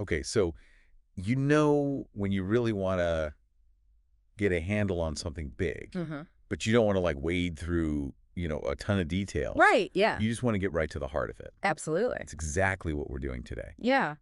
Okay, so you know when you really want to get a handle on something big, but you don't want to like wade through, a ton of details. Right, yeah. You just want to get right to the heart of it. Absolutely. It's exactly what we're doing today. Yeah.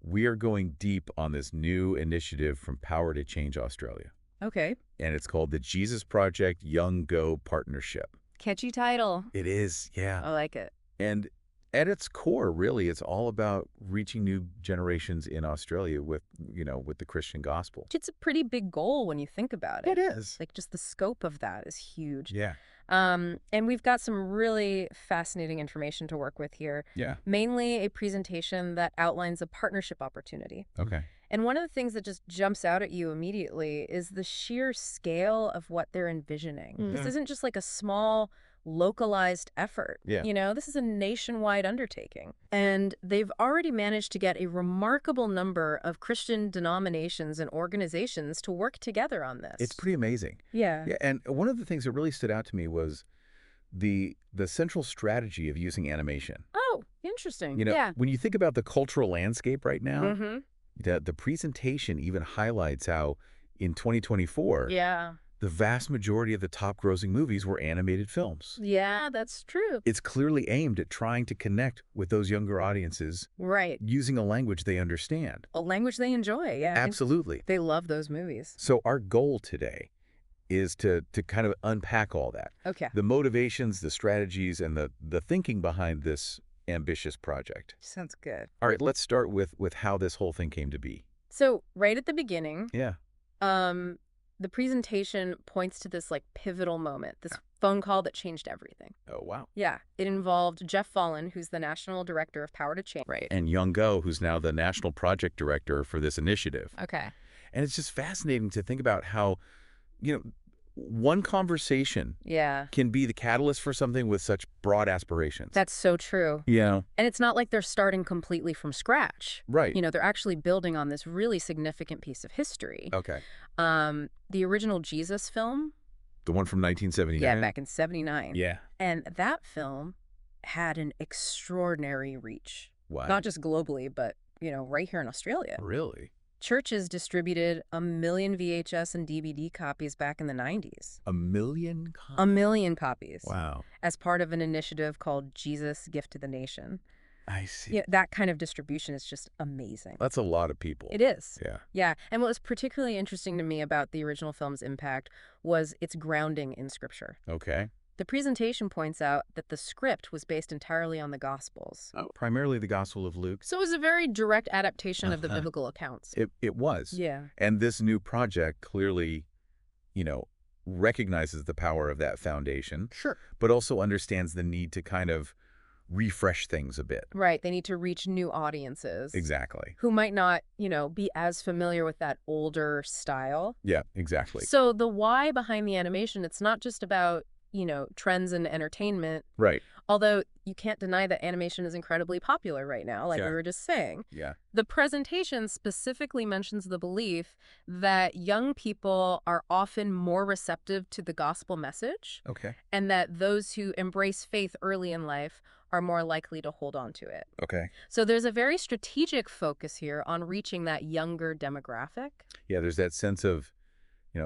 We are going deep on this new initiative from Power to Change Australia. Okay. And it's called the Jesus Project Young Go Partnership. Catchy title. It is, yeah. I like it. And at its core, really, it's all about reaching new generations in Australia with the Christian gospel. It's a pretty big goal when you think about it. It is. Like, just the scope of that is huge. Yeah. And we've got some really fascinating information to work with here. Yeah. Mainly a presentation that outlines a partnership opportunity. Okay. And one of the things that just jumps out at you immediately is the sheer scale of what they're envisioning. This isn't just like a small, localized effort. Yeah. This is a nationwide undertaking. And they've already managed to get a remarkable number of Christian denominations and organizations to work together on this. It's pretty amazing. Yeah. Yeah. And one of the things that really stood out to me was the central strategy of using animation. Oh, interesting. When you think about the cultural landscape right now, Mm-hmm. the presentation even highlights how in 2024, the vast majority of the top grossing movies were animated films. Yeah, that's true. It's clearly aimed at trying to connect with those younger audiences Right. using a language they understand. A language they enjoy, yeah. Absolutely. They love those movies. So our goal today is to kind of unpack all that. Okay. The motivations, the strategies, and the thinking behind this ambitious project. Sounds good. All right, let's start with how this whole thing came to be. So right at the beginning, Yeah. the presentation points to this like pivotal moment, this phone call that changed everything. Oh, wow. Yeah. It involved Jeff Fallon, who's the National Director of Power to Change. Right. And Young Go, who's now the National Project Director for this initiative. Okay. And it's just fascinating to think about how, one conversation can be the catalyst for something with such broad aspirations. That's so true. Yeah. And it's not like they're starting completely from scratch. Right. They're actually building on this really significant piece of history. Okay. The original Jesus film. The one from 1979? Yeah, back in 79. Yeah. And that film had an extraordinary reach. Wow. Not just globally, but, right here in Australia. Really? Churches distributed 1 million VHS and DVD copies back in the 90s. 1 million copies? 1 million copies. Wow. As part of an initiative called Jesus Gift to the Nation. I see. Yeah, that kind of distribution is just amazing. That's a lot of people. It is. Yeah. Yeah. And what was particularly interesting to me about the original film's impact was its grounding in Scripture. Okay. The presentation points out that the script was based entirely on the Gospels. Oh. Primarily the Gospel of Luke. So it was a very direct adaptation of the biblical accounts. It was. Yeah. And this new project clearly, recognizes the power of that foundation. Sure. But also understands the need to kind of refresh things a bit. Right. They need to reach new audiences. Exactly. Who might not, be as familiar with that older style. Yeah, exactly. So the why behind the animation, it's not just about trends in entertainment. Right. Although you can't deny that animation is incredibly popular right now, like we were just saying. Yeah. The presentation specifically mentions the belief that young people are often more receptive to the gospel message. Okay. And that those who embrace faith early in life are more likely to hold on to it. Okay. So there's a very strategic focus here on reaching that younger demographic. Yeah, there's that sense of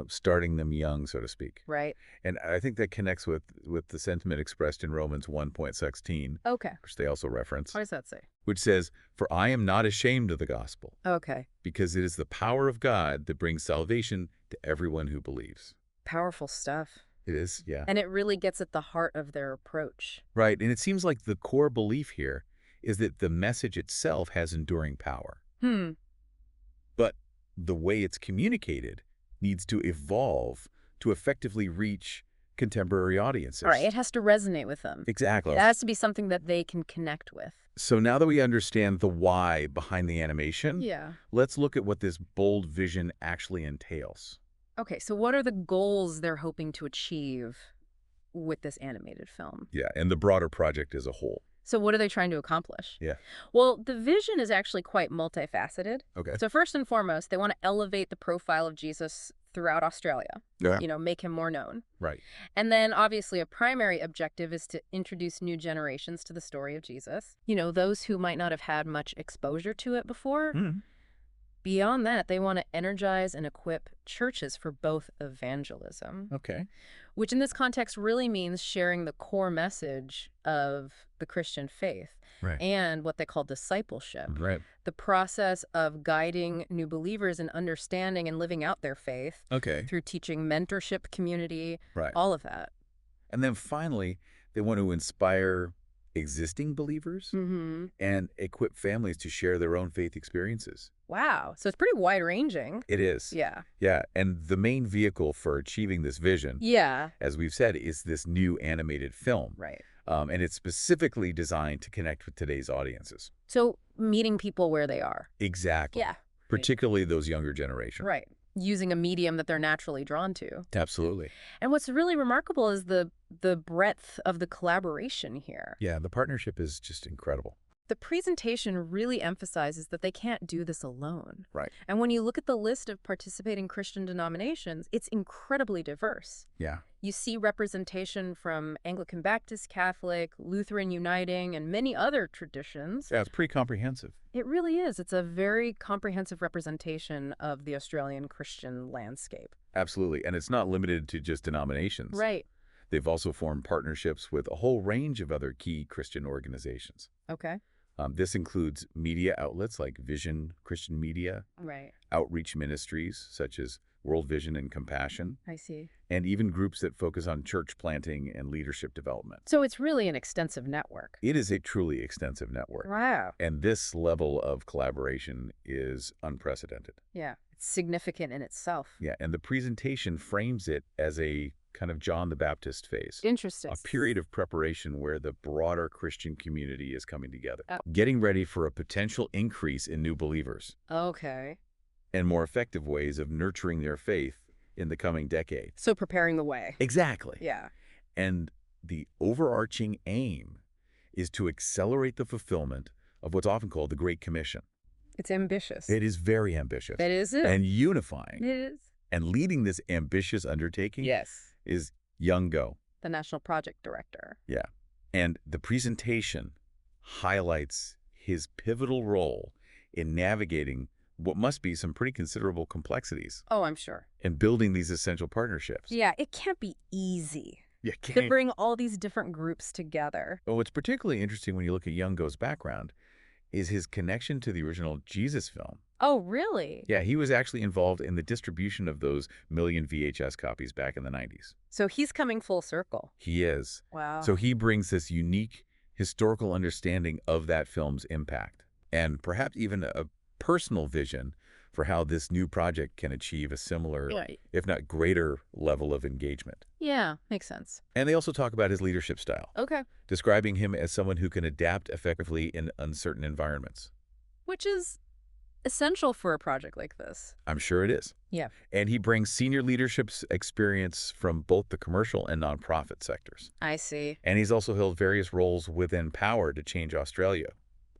starting them young, so to speak. Right. And I think that connects with the sentiment expressed in Romans 1:16. Okay. Which they also reference. What does that say? Which says, "For I am not ashamed of the gospel." Okay. Because it is the power of God that brings salvation to everyone who believes. Powerful stuff. It is, yeah. And it really gets at the heart of their approach. Right. And it seems like the core belief here is that the message itself has enduring power. But the way it's communicated needs to evolve to effectively reach contemporary audiences. Right. It has to resonate with them. Exactly. It has to be something that they can connect with. So now that we understand the why behind the animation, let's look at what this bold vision actually entails. Okay, so what are the goals they're hoping to achieve with this animated film? Yeah, and the broader project as a whole. So what are they trying to accomplish? Yeah. Well, the vision is actually quite multifaceted. Okay. So first and foremost, they want to elevate the profile of Jesus throughout Australia, Yeah. make him more known. Right. And then, obviously, a primary objective is to introduce new generations to the story of Jesus. Those who might not have had much exposure to it before. Mm. Beyond that, they want to energize and equip churches for both evangelism, Okay. which in this context really means sharing the core message of the Christian faith Right. and what they call discipleship, Right. the process of guiding new believers in understanding and living out their faith Okay. through teaching, mentorship, community, Right. all of that. And then finally, they want to inspire existing believers Mm-hmm. and equip families to share their own faith experiences. Wow. So it's pretty wide-ranging. It is. Yeah. Yeah. And the main vehicle for achieving this vision, Yeah. as we've said, is this new animated film. Right. And it's specifically designed to connect with today's audiences. So meeting people where they are. Exactly. Yeah. Particularly those younger generations. Right. Using a medium that they're naturally drawn to. Absolutely. And what's really remarkable is the breadth of the collaboration here. Yeah, the partnership is just incredible. The presentation really emphasizes that they can't do this alone. Right. And when you look at the list of participating Christian denominations, it's incredibly diverse. Yeah. You see representation from Anglican Baptist, Catholic, Lutheran Uniting, and many other traditions. Yeah, it's pretty comprehensive. It really is. It's a very comprehensive representation of the Australian Christian landscape. Absolutely. And it's not limited to just denominations. Right. They've also formed partnerships with a whole range of other key Christian organizations. Okay. This includes media outlets like Vision Christian Media, Right. outreach ministries such as World Vision and Compassion, I see. and even groups that focus on church planting and leadership development. So it's really an extensive network. It is a truly extensive network. Wow. And this level of collaboration is unprecedented. Yeah. It's significant in itself. Yeah, and the presentation frames it as a kind of John the Baptist phase. Interesting. A period of preparation where the broader Christian community is coming together, Oh. getting ready for a potential increase in new believers Okay. and more effective ways of nurturing their faith in the coming decade. So preparing the way. Exactly. Yeah. And the overarching aim is to accelerate the fulfillment of what's often called the Great Commission. It's ambitious. It is very ambitious. That is it. And unifying. It is. And leading this ambitious undertaking Yes. is Young Go. The National Project Director. Yeah. And the presentation highlights his pivotal role in navigating what must be some pretty considerable complexities Oh, I'm sure. in building these essential partnerships. Yeah, it can't be easy Yeah, to bring all these different groups together. Oh, what's particularly interesting when you look at Young Go's background is his connection to the original Jesus film. Oh, really? Yeah, he was actually involved in the distribution of those million VHS copies back in the 90s. So he's coming full circle. He is. Wow. So he brings this unique historical understanding of that film's impact and perhaps even a personal vision for how this new project can achieve a similar, Right. if not greater, level of engagement. Yeah, makes sense. And they also talk about his leadership style, Okay. describing him as someone who can adapt effectively in uncertain environments. Which is essential for a project like this. I'm sure it is. Yeah. And he brings senior leadership experience from both the commercial and nonprofit sectors. I see. And he's also held various roles within Power to Change Australia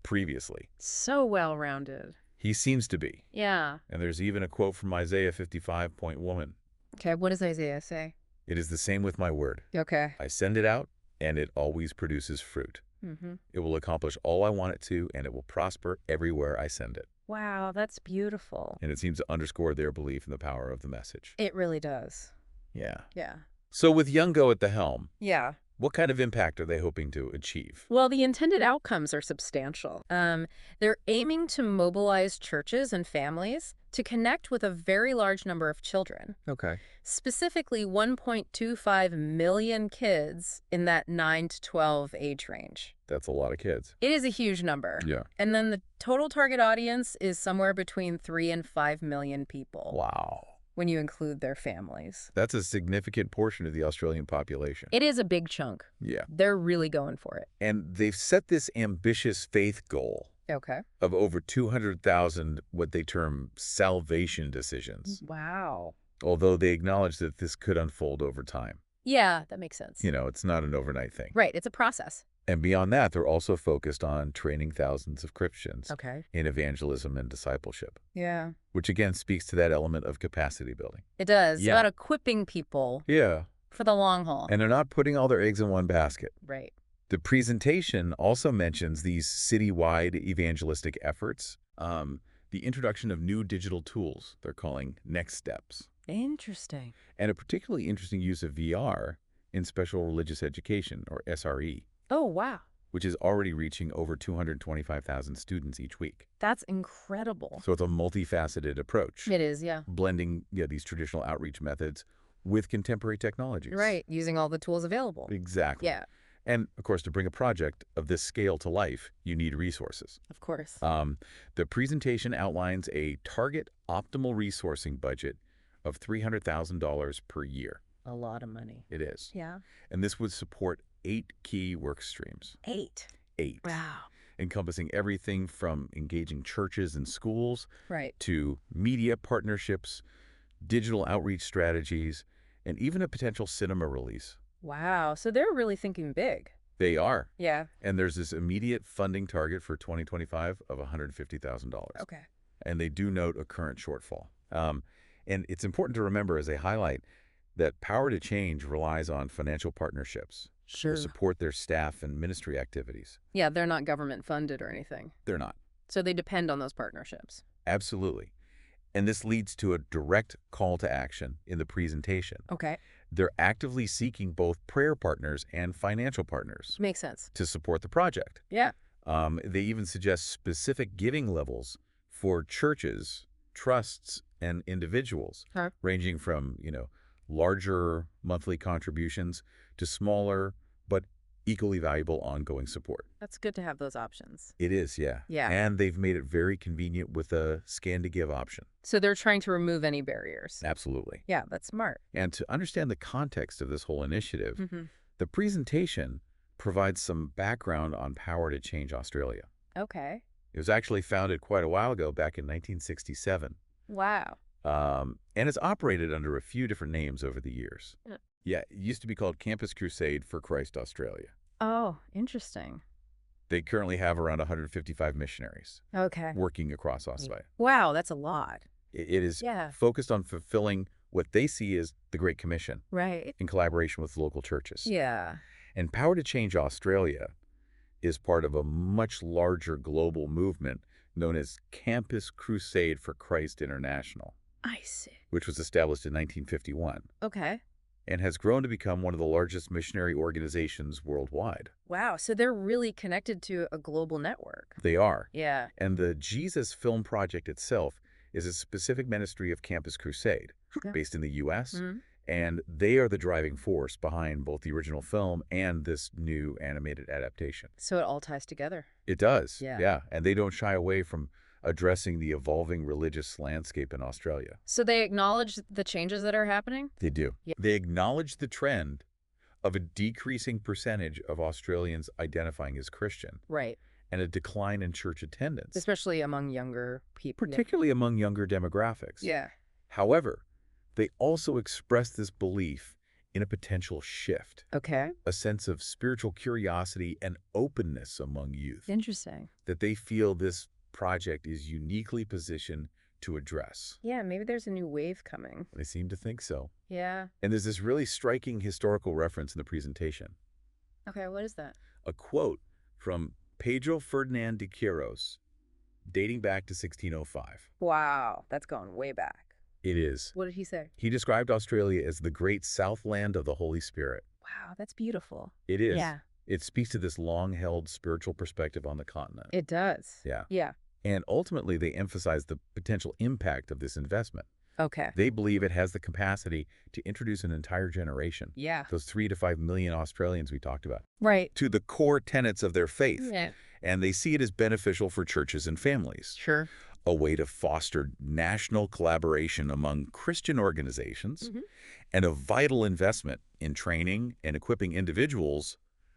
previously. So well-rounded. He seems to be. Yeah. And there's even a quote from Isaiah 55:1. Okay, what does Isaiah say? It is the same with my word. Okay. I send it out, and it always produces fruit. Mm-hmm. It will accomplish all I want it to, and it will prosper everywhere I send it. Wow, that's beautiful. And it seems to underscore their belief in the power of the message. It really does. Yeah. Yeah. So with Young Go at the helm, Yeah. what kind of impact are they hoping to achieve? Well, the intended outcomes are substantial. They're aiming to mobilize churches and families to connect with a very large number of children, Okay. specifically 1.25 million kids in that 9 to 12 age range. That's a lot of kids. It is a huge number. Yeah. And then the total target audience is somewhere between 3 and 5 million people Wow. when you include their families. That's a significant portion of the Australian population. It is a big chunk. Yeah. They're really going for it. And they've set this ambitious faith goal Okay. of over 200,000 what they term salvation decisions, Wow. although they acknowledge that this could unfold over time. Yeah, that makes sense. You know, it's not an overnight thing. Right, it's a process. And beyond that, they're also focused on training thousands of Christians Okay. in evangelism and discipleship, Yeah. which again speaks to that element of capacity building. It does. Yeah. About equipping people Yeah. for the long haul. And they're not putting all their eggs in one basket. Right. The presentation also mentions these citywide evangelistic efforts, the introduction of new digital tools they're calling next steps, Interesting. and a particularly interesting use of VR in special religious education, or SRE, Oh, wow. which is already reaching over 225,000 students each week. That's incredible. So it's a multifaceted approach, It is, yeah. blending these traditional outreach methods with contemporary technologies. Right. Using all the tools available. Exactly. Yeah, And, of course, to bring a project of this scale to life, you need resources. of course. The presentation outlines a target optimal resourcing budget of $300,000 per year. A lot of money. It is. Yeah. And this would support 8 key work streams. 8. 8. Wow. Encompassing everything from engaging churches and schools Right. to media partnerships, digital outreach strategies, and even a potential cinema release. Wow. So they're really thinking big. They are. Yeah. And there's this immediate funding target for 2025 of $150,000. Okay. And they do note a current shortfall. And it's important to remember, as they highlight, that Power to Change relies on financial partnerships Sure. to support their staff and ministry activities. Yeah, they're not government funded or anything. They're not. So they depend on those partnerships. Absolutely. And this leads to a direct call to action in the presentation. Okay. They're actively seeking both prayer partners and financial partners Makes sense. to support the project. Yeah. They even suggest specific giving levels for churches, trusts, and individuals, Huh. ranging from, larger monthly contributions to smaller but equally valuable ongoing support. That's good to have those options. It is, yeah. Yeah. And they've made it very convenient with a scan to give option. So they're trying to remove any barriers. Absolutely. Yeah, that's smart. And to understand the context of this whole initiative, Mm-hmm. the presentation provides some background on Power to Change Australia. Okay. It was actually founded quite a while ago, back in 1967. Wow. And it's operated under a few different names over the years. Yeah. Yeah, it used to be called Campus Crusade for Christ Australia. Oh, interesting. They currently have around 155 missionaries Okay. working across Australia. Wow, that's a lot. It is Yeah. focused on fulfilling what they see as the Great Commission Right. in collaboration with local churches. Yeah. And Power to Change Australia is part of a much larger global movement known as Campus Crusade for Christ International, I see. which was established in 1951 Okay. and has grown to become one of the largest missionary organizations worldwide. Wow, so they're really connected to a global network. They are. Yeah. And the Jesus Film Project itself is a specific ministry of Campus Crusade Yeah. based in the U.S., Mhm. and they are the driving force behind both the original film and this new animated adaptation. So it all ties together. It does. Yeah. Yeah. And they don't shy away from addressing the evolving religious landscape in Australia. So they acknowledge the changes that are happening? They do. Yeah. They acknowledge the trend of a decreasing percentage of Australians identifying as Christian Right. and a decline in church attendance, Especially among younger people. particularly among younger demographics. Yeah. However, they also express this belief in a potential shift, Okay. a sense of spiritual curiosity and openness among youth Interesting. that they feel this project is uniquely positioned to address. Yeah, maybe there's a new wave coming. They seem to think so. Yeah. And there's this really striking historical reference in the presentation, Okay, what is that? a quote from Pedro Ferdinand de Quiros, dating back to 1605. Wow, that's going way back. It is. What did he say? He described Australia as the great Southland of the Holy Spirit. Wow, that's beautiful. It is. Yeah. It speaks to this long-held spiritual perspective on the continent. It does. Yeah. Yeah. And ultimately, they emphasize the potential impact of this investment. Okay. They believe it has the capacity to introduce an entire generation, Yeah. those 3 to 5 million Australians we talked about, Right. to the core tenets of their faith. Yeah. And they see it as beneficial for churches and families, Sure. a way to foster national collaboration among Christian organizations, Mhm. and a vital investment in training and equipping individuals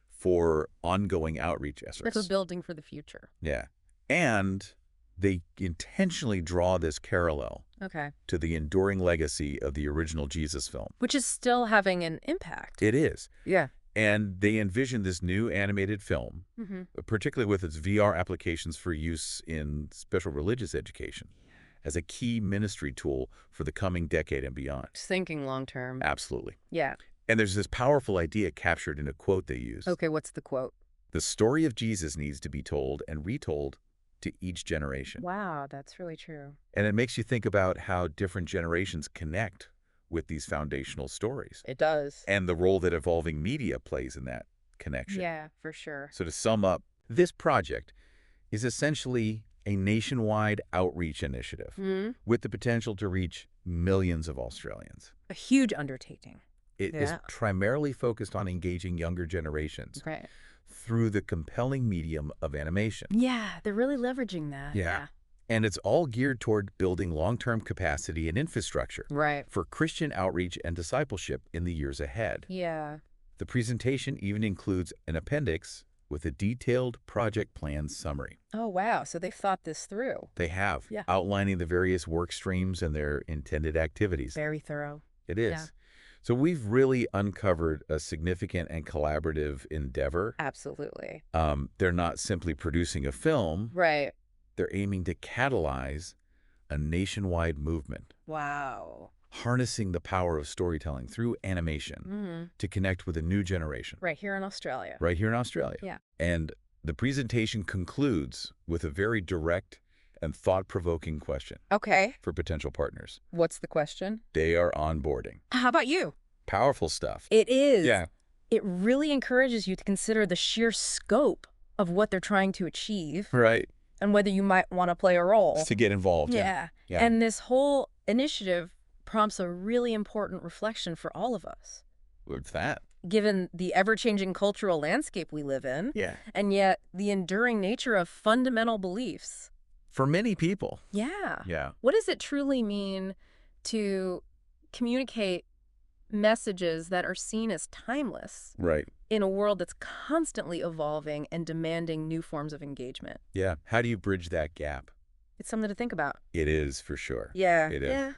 for ongoing outreach efforts. For building for the future. Yeah. And they intentionally draw this parallel Okay. to the enduring legacy of the original Jesus film. Which is still having an impact. It is. Yeah. And they envision this new animated film, particularly with its VR applications for use in special religious education, as a key ministry tool for the coming decade and beyond. Just thinking long term. Absolutely. Yeah. And there's this powerful idea captured in a quote they use. Okay, what's the quote? The story of Jesus needs to be told and retold to each generation. Wow, that's really true. And it makes you think about how different generations connect with these foundational stories It does. and the role that evolving media plays in that connection. Yeah, for sure. So to sum up, this project is essentially a nationwide outreach initiative with the potential to reach millions of Australians. A huge undertaking. It is primarily focused on engaging younger generations Right. through the compelling medium of animation. Yeah, they're really leveraging that. Yeah. And it's all geared toward building long-term capacity and infrastructure Right. for Christian outreach and discipleship in the years ahead. Yeah. The presentation even includes an appendix with a detailed project plan summary. Oh, wow. So they've thought this through. They have, Yeah. outlining the various work streams and their intended activities. Very thorough. It is. Yeah. So we've really uncovered a significant and collaborative endeavor. Absolutely. They're not simply producing a film. Right. They're aiming to catalyze a nationwide movement, Wow. harnessing the power of storytelling through animation to connect with a new generation. Right here in Australia. Right here in Australia. Yeah. And the presentation concludes with a very direct and thought-provoking question Okay. for potential partners. What's the question? They are onboarding. How about you? Powerful stuff. It is. Yeah. It really encourages you to consider the sheer scope of what they're trying to achieve Right. and whether you might want to play a role. To get involved. Yeah. Yeah. And this whole initiative prompts a really important reflection for all of us, What's that? given the ever-changing cultural landscape we live in, Yeah. and yet the enduring nature of fundamental beliefs. For many people. Yeah. Yeah. What does it truly mean to communicate messages that are seen as timeless Right. in a world that's constantly evolving and demanding new forms of engagement? Yeah. How do you bridge that gap? It's something to think about. It is, for sure. Yeah. It is. Yeah.